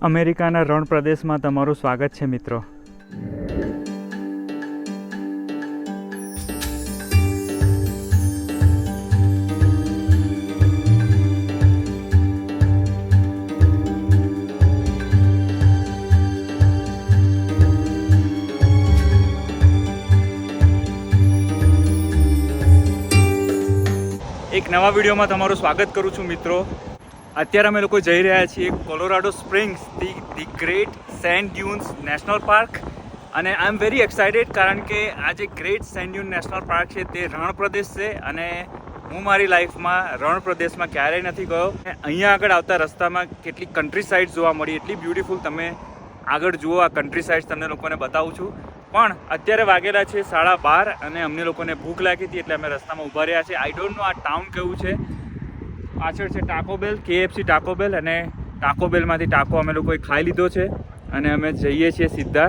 અમેરિકાના રણ પ્રદેશમાં તમારું સ્વાગત છે મિત્રો. એક નવા વિડીયોમાં તમારું સ્વાગત કરું છું મિત્રો. અત્યારે અમે લોકો જઈ રહ્યા છીએ Colorado Springs, the great sand dunes national park. અને આઈ એમ વેરી એક્સાઇટેડ કારણ કે આ જે great sand dune national park છે તે રણ પ્રદેશ છે અને હું મારી લાઈફમાં રણ પ્રદેશમાં ક્યારેય નથી ગયો. અહીંયા આગળ આવતા રસ્તામાં કેટલી કન્ટ્રી સાઇડ જોવા મળી, એટલી બ્યુટિફુલ. તમે આગળ જુઓ, આ કન્ટ્રી સાઇડ તમને લોકોને બતાવું છું. પણ અત્યારે વાગેલા છે 12:30 અને અમને લોકોને ભૂખ લાગી હતી એટલે અમે રસ્તામાં ઊભા રહ્યા છે. આઈ ડોન્ટ નો આ ટાઉન કેવું છે. પાછળ છે ટાકો બેલ, KFC ટાકો બેલ, અને ટાકો બેલમાંથી ટાકો અમે લોકોએ ખાઈ લીધો છે અને અમે જઈએ છીએ સીધા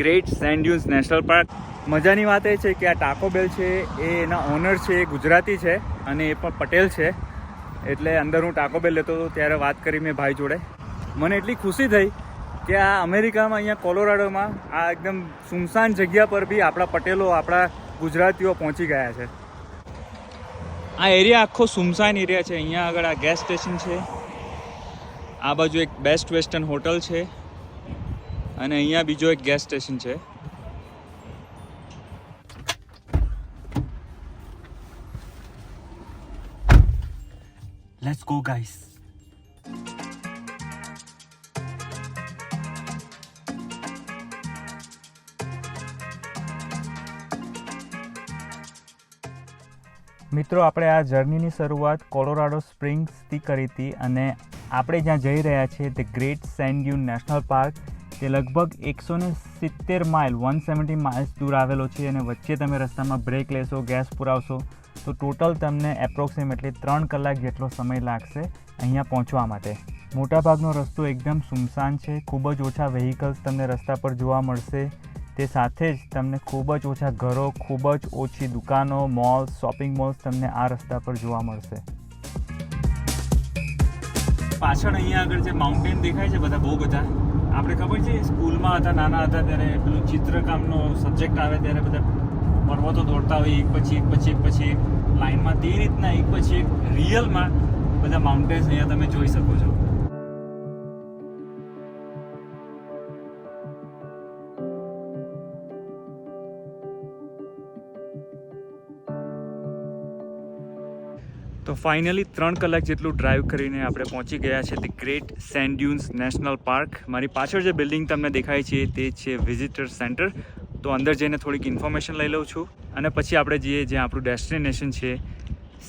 great sand dunes national park. મજાની વાત એ છે કે આ ટાકો બેલ છે એ એના ઓનર છે, એ ગુજરાતી છે અને એ પણ પટેલ છે. એટલે અંદર હું ટાકો બેલ લેતો હતો ત્યારે વાત કરી મેં ભાઈ જોડે. મને એટલી ખુશી થઈ કે આ અમેરિકામાં, અહીંયા કોલોરાડોમાં આ એકદમ સુમસાન જગ્યા પર બી આપણા પટેલો, આપણા ગુજરાતીઓ પહોંચી ગયા છે. આ એરિયા આખો સુમસાન એરિયા છે. અહીંયા આગળ આ ગેસ સ્ટેશન છે, આ બાજુ એક બેસ્ટ વેસ્ટર્ન હોટલ છે અને અહીંયા બીજો એક ગેસ સ્ટેશન છે. Let's go guys. મિત્રો, આપણે આ જર્નીની શરૂઆત કોલોરાડો સ્પ્રિંગ્સથી કરી હતી અને આપણે જ્યાં જઈ રહ્યા છીએ તે great sand dune national park, તે લગભગ 170 માઇલ 170 માઇલ્સ દૂર આવેલો છે. અને વચ્ચે તમે રસ્તામાં બ્રેક લેશો, ગેસ પુરાવશો તો ટોટલ તમને એપ્રોક્સિમેટલી 3 કલાક જેટલો સમય લાગશે અહીંયા પહોંચવા માટે. મોટાભાગનો રસ્તો એકદમ સુમસાન છે, ખૂબ જ ઓછા વ્હીકલ્સ તમને રસ્તા પર જોવા મળશે. તે સાથે જ તમને ખૂબ જ ઓછા ઘરો, ખૂબ જ ઓછી દુકાનો, મોલ્સ, શોપિંગ મોલ્સ તમને આ રસ્તા પર જોવા મળશે. પાછળ અહીંયા આગળ જે માઉન્ટેન દેખાય છે બધા, બહુ બધા. આપણે ખબર છે સ્કૂલમાં હતા, નાના હતા ત્યારે પેલું ચિત્રકામનો સબ્જેક્ટ આવે ત્યારે બધા પર્વતો દોડતા હોય એક પછી એક લાઈનમાં. તે રીતના એક પછી એક રિયલમાં બધા માઉન્ટેન્સ અહીંયા તમે જોઈ શકો છો. તો ફાઇનલી 3 કલાક જેટલું ડ્રાઈવ કરીને આપણે પહોંચી ગયા છે the great sand dunes national park. મારી પાછળ જે બિલ્ડિંગ તમને દેખાય છે તે છે વિઝિટર સેન્ટર. તો અંદર જઈને થોડીક ઇન્ફોર્મેશન લઈ લઉં છું અને પછી આપણે જઈએ જ્યાં આપણું ડેસ્ટિનેશન છે,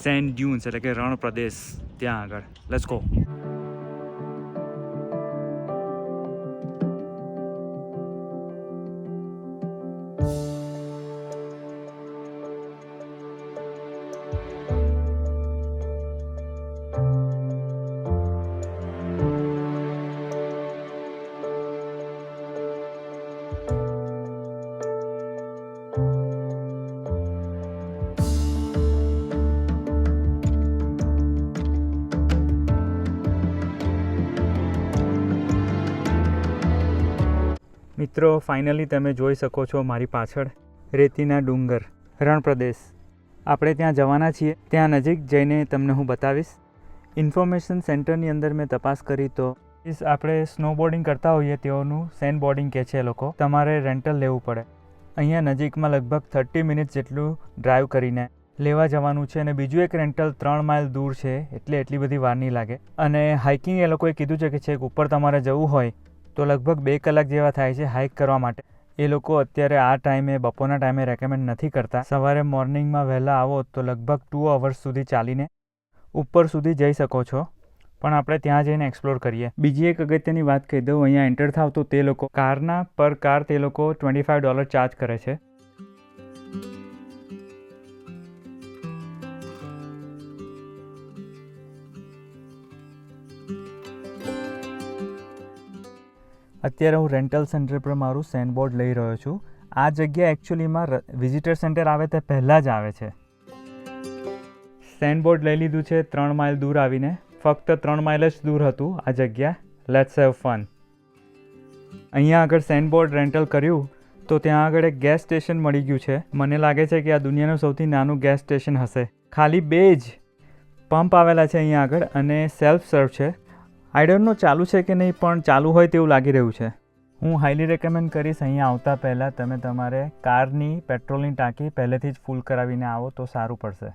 સેન્ડ ડ્યુન્સ એટલે કે રણ પ્રદેશ, ત્યાં આગળ. Let's go. મિત્રો, ફાઇનલી તમે જોઈ શકો છો મારી પાછળ રેતીના ડુંગર, રણ પ્રદેશ. આપણે ત્યાં જવાના છીએ. ત્યાં નજીક જઈને તમને હું બતાવીશ. ઇન્ફોર્મેશન સેન્ટરની અંદર મેં તપાસ કરી તો આપણે સ્નોબોર્ડિંગ કરતા હોઈએ તેઓનું સેન્ડ બોર્ડિંગ કહે છે એ લોકો, તમારે રેન્ટલ લેવું પડે. અહીંયા નજીકમાં લગભગ 30 મિનિટ જેટલું ડ્રાઈવ કરીને લેવા જવાનું છે. અને બીજું એક રેન્ટલ 3 માઇલ દૂર છે, એટલે એટલી બધી વાર નહીં લાગે. અને હાઇકિંગ એ લોકોએ કીધું છે કે છેક ઉપર તમારે જવું હોય તો લગભગ 2 કલાક જેવા થાય છે હાઇક કરવા માટે. એ લોકો અત્યારે આ ટાઈમે, બપોરના ટાઈમે રેકમેન્ડ નથી કરતા. સવારે મોર્નિંગમાં વહેલા આવો તો લગભગ 2 અવર્સ સુધી ચાલીને ઉપર સુધી જઈ શકો છો. પણ આપણે ત્યાં જઈને એક્સપ્લોર કરીએ. બીજી એક અગત્યની વાત કહી દઉં, અહીંયા એન્ટર થાવ તો તે લોકો કારના પર કાર તે લોકો $25 ચાર્જ કરે છે. અત્યારે હું રેન્ટલ સેન્ટર પર મારું સેન્ડ બોર્ડ લઈ રહ્યો છું. આ જગ્યા એકચ્યુઅલીમાં વિઝિટર સેન્ટર આવે તે પહેલાં જ આવે છે. સેન્ડ બોર્ડ લઈ લીધું છે 3 માઇલ દૂર આવીને. ફક્ત 3 માઇલ જ દૂર હતું આ જગ્યા. Let's have fun. અહીંયા આગળ સેન્ડબોર્ડ રેન્ટલ કર્યું તો ત્યાં આગળ એક ગેસ સ્ટેશન મળી ગયું છે. મને લાગે છે કે આ દુનિયાનું સૌથી નાનું ગેસ સ્ટેશન હશે. ખાલી 2 જ પંપ આવેલા છે અહીંયા આગળ અને સેલ્ફ સર્વ છે. આઈ ડોન્ટ નો ચાલુ છે કે નહીં, પણ ચાલુ હોય તેવું લાગી રહ્યું છે. હું હાઈલી રેકમેન્ડ કરીશ અહીંયા આવતા પહેલાં તમે તમારે કારની પેટ્રોલની ટાંકી પહેલેથી જ ફૂલ કરાવીને આવો તો સારું પડશે.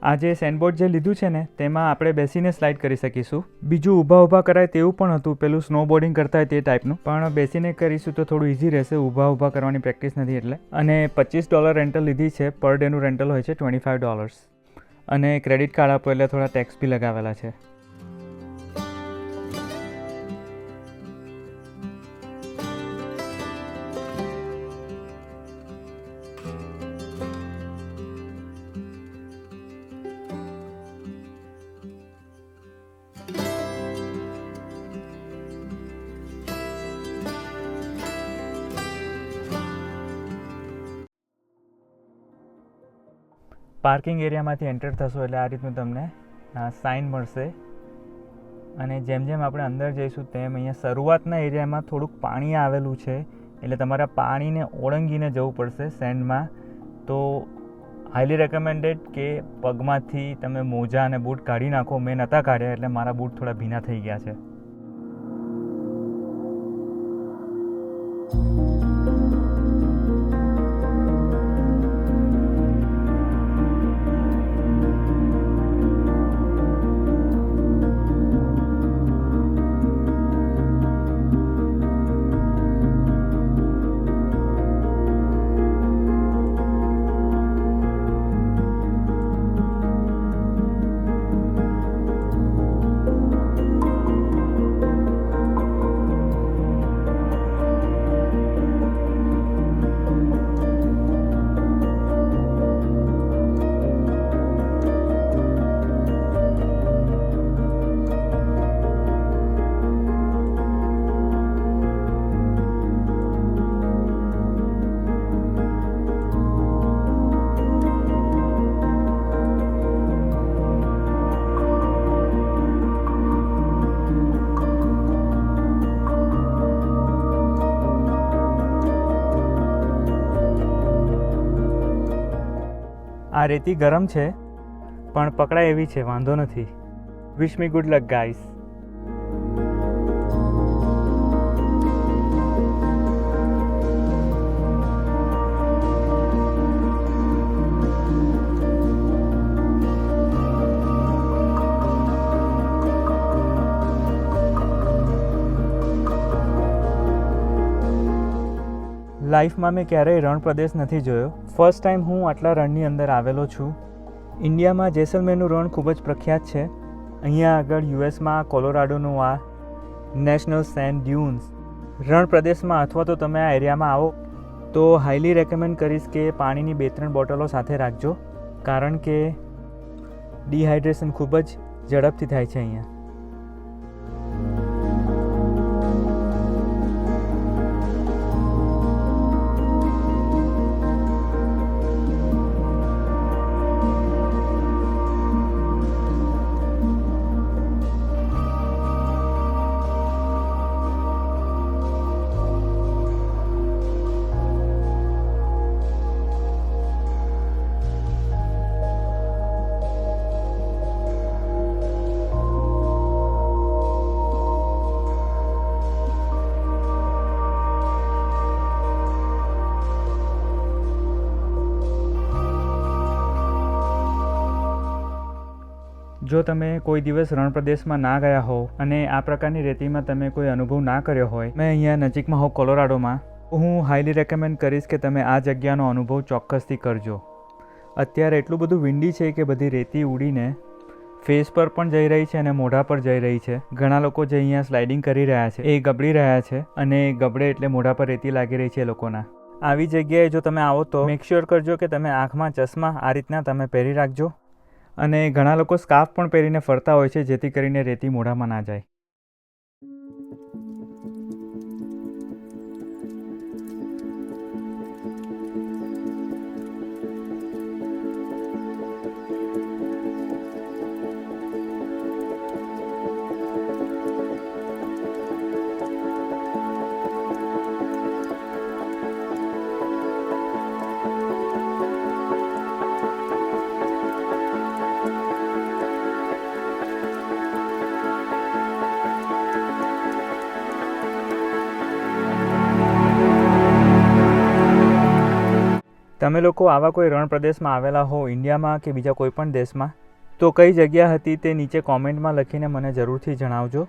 આ જે સેન્ડબોર્ડ જે લીધું છે ને તેમાં આપણે બેસીને સ્લાઇડ કરી શકીશું. બીજું ઊભા કરાય તેવું પણ હતું, પેલું સ્નોબોર્ડિંગ કરતા હોય તે ટાઈપનું, પણ બેસીને કરીશું તો થોડું ઇઝી રહેશે. ઊભા કરવાની પ્રેક્ટિસ નથી એટલે. અને $25 રેન્ટલ લીધી છે. પર ડેનું રેન્ટલ હોય છે $25. અને ક્રેડિટ કાર્ડ આપો એટલે થોડા ટેક્સ બી લગાવેલા છે. પાર્કિંગ એરિયામાંથી એન્ટર થશો એટલે આ રીતનું તમને સાઇન મળશે. અને જેમ જેમ આપણે અંદર જઈશું તેમ અહીંયા શરૂઆતના એરિયામાં થોડુંક પાણી આવેલું છે, એટલે તમારે પાણીને ઓળંગીને જવું પડશે સેન્ડમાં. તો હાઈલી રેકમેન્ડેડ કે પગમાંથી તમે મોજા અને બૂટ કાઢી નાખો. મેં નહોતા કાઢ્યા એટલે મારા બૂટ થોડા ભીના થઈ ગયા છે. આ રેતી ગરમ છે પણ પકડાય એવી છે, વાંધો નથી. વિશ મી ગુડ લક ગાઈસ. લાઈફમાં મેં ક્યારેય રણ પ્રદેશ નથી જોયો. ફર્સ્ટ ટાઈમ હું આટલા રણની અંદર આવેલો છું. ઇન્ડિયામાં જેસલમેરનું રણ ખૂબ જ પ્રખ્યાત છે. અહીંયા આગળ યુએસમાં કોલોરાડોનું આ નેશનલ સેન્ડ ડ્યુન્સ રણ પ્રદેશમાં અથવા તો તમે આ એરિયામાં આવો તો હાઈલી રેકમેન્ડ કરીશ કે પાણીની 2-3 બોટલો સાથે રાખજો, કારણ કે ડિહાઇડ્રેશન ખૂબ જ ઝડપથી થાય છે અહીંયા. જો તમે કોઈ દિવસ રણ પ્રદેશમાં ના ગયા હો અને આ પ્રકારની રેતીમાં તમે કોઈ અનુભવ ના કર્યો હોય, મેં અહીંયા નજીકમાં હોઉં કોલોરાડોમાં, હું હાઈલી રેકમેન્ડ કરીશ કે તમે આ જગ્યાનો અનુભવ ચોક્કસથી કરજો. અત્યારે એટલું બધું વિન્ડી છે કે બધી રેતી ઉડીને ફેસ પર પણ જઈ રહી છે અને મોઢા પર જઈ રહી છે. ઘણા લોકો જે અહીંયા સ્લાઇડિંગ કરી રહ્યા છે એ ગબડી રહ્યા છે અને ગબડે એટલે મોઢા પર રેતી લાગી રહી છે એ લોકોના. આવી જગ્યાએ જો તમે આવો તો મેક શ્યોર કરજો કે તમે આંખમાં ચશ્મા આ રીતના તમે પહેરી રાખજો. અને ઘણા લોકો સ્કાર્ફ પણ પહેરીને ફરતા હોય છે જેથી કરીને રેતી મોઢામાં ના જાય. તમે લોકો આવા કોઈ રણ પ્રદેશમાં આવેલા હો ઇન્ડિયામાં કે બીજા કોઈ પણ દેશમાં, તો કઈ જગ્યા હતી તે નીચે કોમેન્ટમાં લખીને મને જરૂરથી જણાવજો.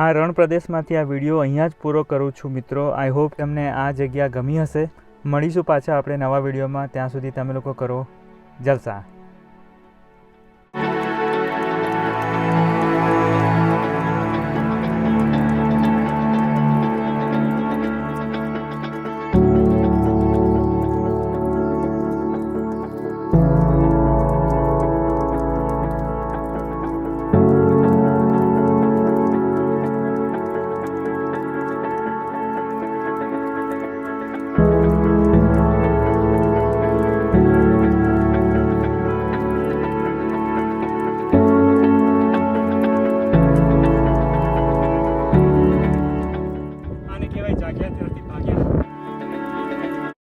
આ રણ પ્રદેશમાંથી આ વિડીયો અહીંયા જ પૂરો કરું છું મિત્રો. આઈ હોપ તમને આ જગ્યા ગમી હશે. મળીશું પાછા આપણે નવા વિડીયોમાં. ત્યાં સુધી તમે લોકો કરો જલસા.